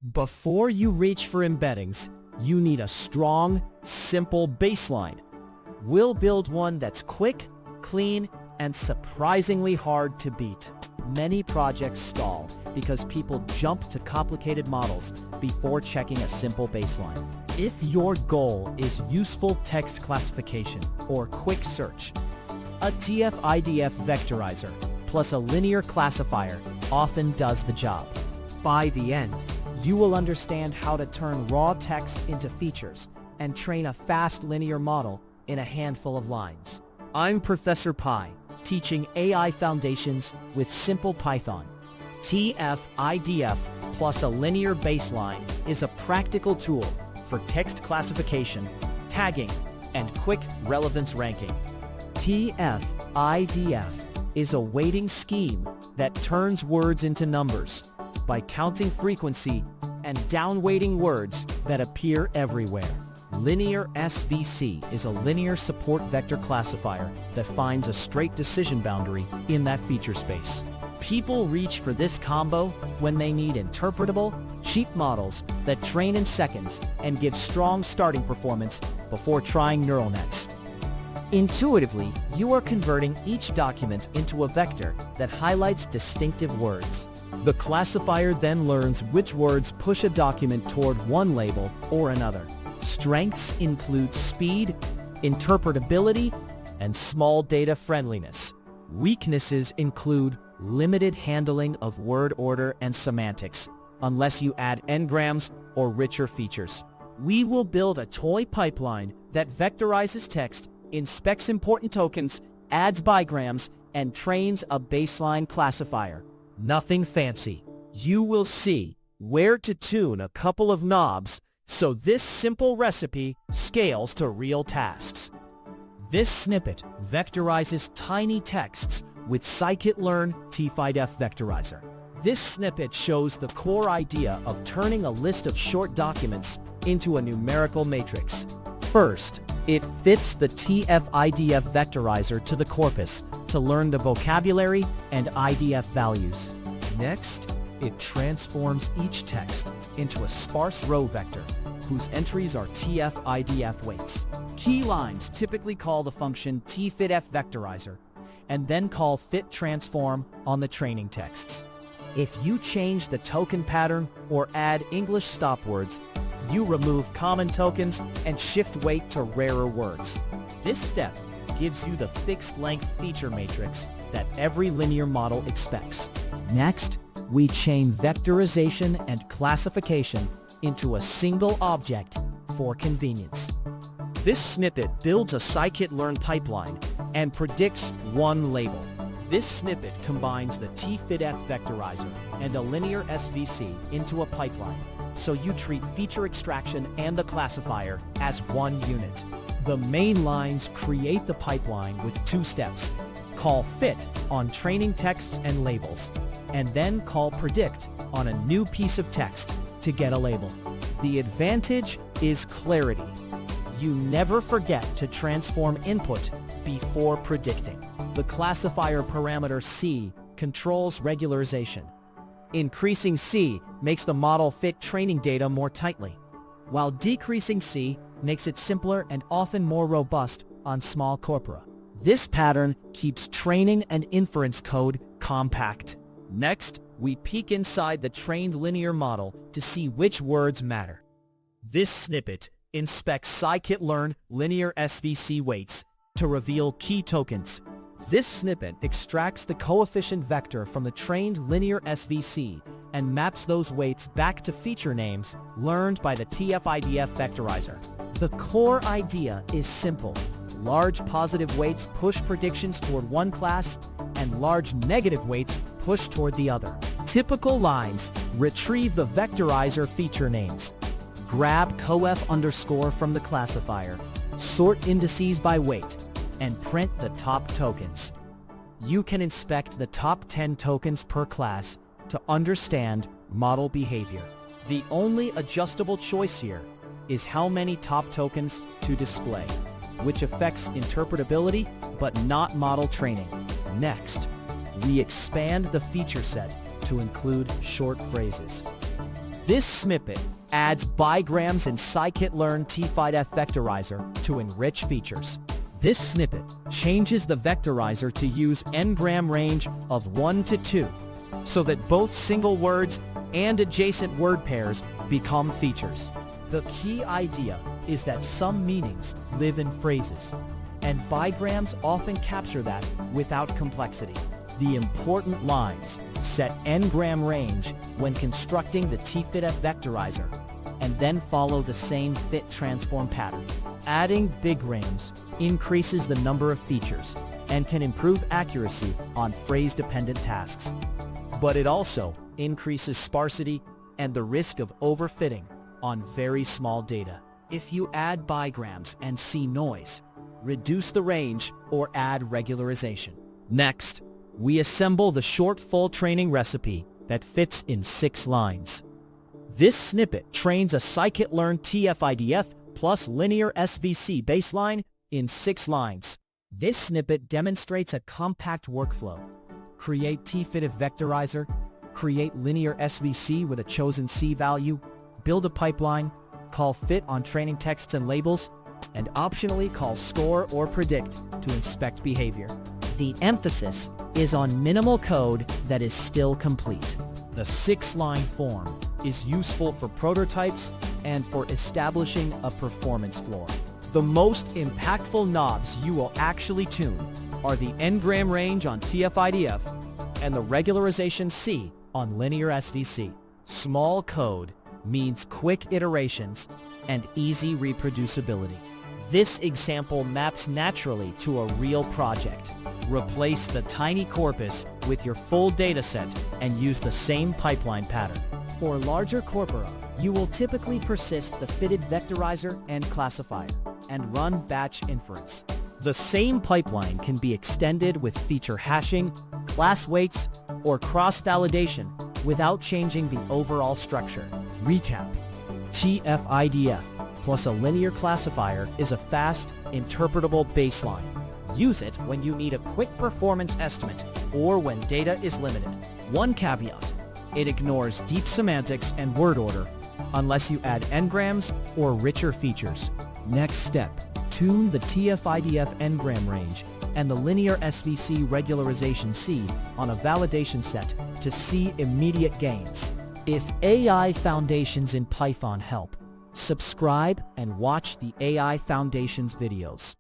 Before you reach for embeddings, you need a strong, simple baseline. We'll build one that's quick, clean, and surprisingly hard to beat. Many projects stall because people jump to complicated models before checking a simple baseline. If your goal is useful text classification or quick search, a TF-IDF vectorizer plus a linear classifier often does the job. By the end, you will understand how to turn raw text into features and train a fast linear model in a handful of lines. I'm Professor Pi, teaching AI foundations with simple Python. TF-IDF plus a linear baseline is a practical tool for text classification, tagging, and quick relevance ranking. TF-IDF is a weighting scheme that turns words into numbers by counting frequency and downweighting words that appear everywhere. LinearSVC is a linear support vector classifier that finds a straight decision boundary in that feature space. People reach for this combo when they need interpretable, cheap models that train in seconds and give strong starting performance before trying neural nets. Intuitively, you are converting each document into a vector that highlights distinctive words. The classifier then learns which words push a document toward one label or another. Strengths include speed, interpretability, and small data friendliness. Weaknesses include limited handling of word order and semantics, unless you add ngrams or richer features. We will build a toy pipeline that vectorizes text, inspects important tokens, adds bigrams, and trains a baseline classifier. Nothing fancy. You will see where to tune a couple of knobs so this simple recipe scales to real tasks. This snippet vectorizes tiny texts with scikit-learn TFIDF Vectorizer. This snippet shows the core idea of turning a list of short documents into a numerical matrix. First, it fits the TF-IDF Vectorizer to the corpus to learn the vocabulary and IDF values. Next, it transforms each text into a sparse row vector whose entries are TF-IDF weights. Key lines typically call the function TfidfVectorizer and then call fit_transform on the training texts. If you change the token pattern or add English stop words, you remove common tokens and shift weight to rarer words. This step gives you the fixed length feature matrix that every linear model expects. Next, we chain vectorization and classification into a single object for convenience. This snippet builds a scikit-learn pipeline and predicts one label. This snippet combines the TfidfVectorizer and a LinearSVC into a pipeline, so you treat feature extraction and the classifier as one unit. The main lines create the pipeline with two steps. Call fit on training texts and labels, and then call predict on a new piece of text to get a label. The advantage is clarity. You never forget to transform input before predicting. The classifier parameter C controls regularization. Increasing C makes the model fit training data more tightly, while decreasing C makes it simpler and often more robust on small corpora. This pattern keeps training and inference code compact. Next, we peek inside the trained linear model to see which words matter. This snippet inspects scikit-learn LinearSVC weights to reveal key tokens. This snippet extracts the coefficient vector from the trained LinearSVC and maps those weights back to feature names learned by the TF-IDF Vectorizer. The core idea is simple. Large positive weights push predictions toward one class, and large negative weights push toward the other. Typical lines retrieve the vectorizer feature names, grab coef_ from the classifier, sort indices by weight, and print the top tokens. You can inspect the top 10 tokens per class to understand model behavior. The only adjustable choice here is how many top tokens to display, which affects interpretability but not model training. Next, we expand the feature set to include short phrases. This snippet adds bigrams in scikit-learn TfidfVectorizer to enrich features. This snippet changes the vectorizer to use ngram range of 1 to 2, so that both single words and adjacent word pairs become features. The key idea is that some meanings live in phrases, and bigrams often capture that without complexity. The important lines set ngram range when constructing the TfidfVectorizer, and then follow the same fit transform pattern. Adding bigrams increases the number of features and can improve accuracy on phrase-dependent tasks. But it also increases sparsity and the risk of overfitting on very small data. If you add bigrams and see noise, reduce the range or add regularization. Next, we assemble the short full training recipe that fits in 6 lines. This snippet trains a scikit-learn TFIDF plus LinearSVC baseline in 6 lines. This snippet demonstrates a compact workflow. Create TFidfVectorizer, create LinearSVC with a chosen C value, build a pipeline, call fit on training texts and labels, and optionally call score or predict to inspect behavior. The emphasis is on minimal code that is still complete. The 6-line form is useful for prototypes and for establishing a performance floor. The most impactful knobs you will actually tune are the ngram range on TFIDF and the regularization C on LinearSVC. Small code means quick iterations and easy reproducibility. This example maps naturally to a real project. Replace the tiny corpus with your full dataset and use the same pipeline pattern. For larger corpora, you will typically persist the fitted vectorizer and classifier and run batch inference. The same pipeline can be extended with feature hashing, class weights, or cross-validation without changing the overall structure. Recap: TFIDF plus a linear classifier is a fast, interpretable baseline. Use it when you need a quick performance estimate or when data is limited. One caveat: it ignores deep semantics and word order unless you add ngrams or richer features. Next step: tune the TFIDF ngram range and the LinearSVC regularization C on a validation set to see immediate gains. If AI Foundations in Python help, subscribe and watch the AI Foundations videos.